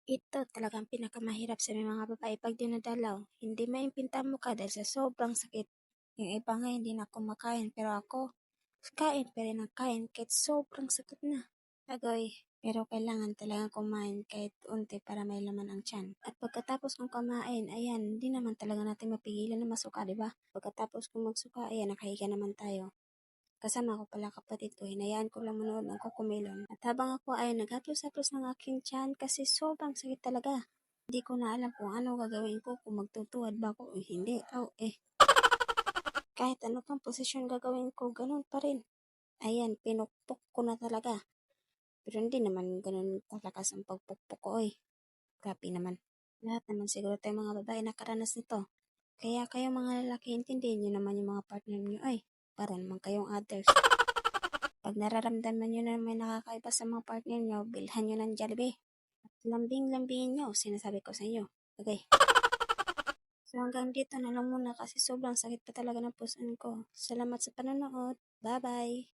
Ito talagang pinakamahirap sa may mga babae 'pag dinadalaw. Hindi maimpinta ang mukha dahil sa sobrang sakit. Yung iba nga hindi na kumakain pero ako, kain pa rin ang kain kahit sobrang sakit na. Agoy, pero kailangan talagang kumain kahit unti para may laman ang tiyan. At pagkatapos kong kumain, ayan, hindi naman talaga natin mapigilan na masuka, di ba? Pagkatapos kong magsuka, ayan, nakahiga naman tayo. Kasama ko pala kapatid ko, hinayaan ko lang manood ng Cocomelon. At habang ako ay naghaplos-haplos ng aking tiyan kasi sobrang sakit talaga. Hindi ko na alam kung ano gagawin ko, kung magtutuwad ba ako o hindi. Kahit ano pang posisyon gagawin ko, ganun pa rin. Ayan, pinukpok ko na talaga. Pero hindi naman ganun kalakas ang pagpukpok ko eh. Grabe naman. Lahat naman siguro tayong mga babae nakaranas nito. Kaya kayo mga lalaki, intindihin nyo naman yung mga partner nyo ay para naman kayong others. Pag nararamdaman nyo na may nakakaiba sa mga partner nyo, bilhan nyo ng Jollibee. At lambing-lambingin nyo, sinasabi ko sa inyo. Okay. So hanggang dito na lang muna kasi sobrang sakit pa talaga ng puson ko. Salamat sa panonood. Bye-bye!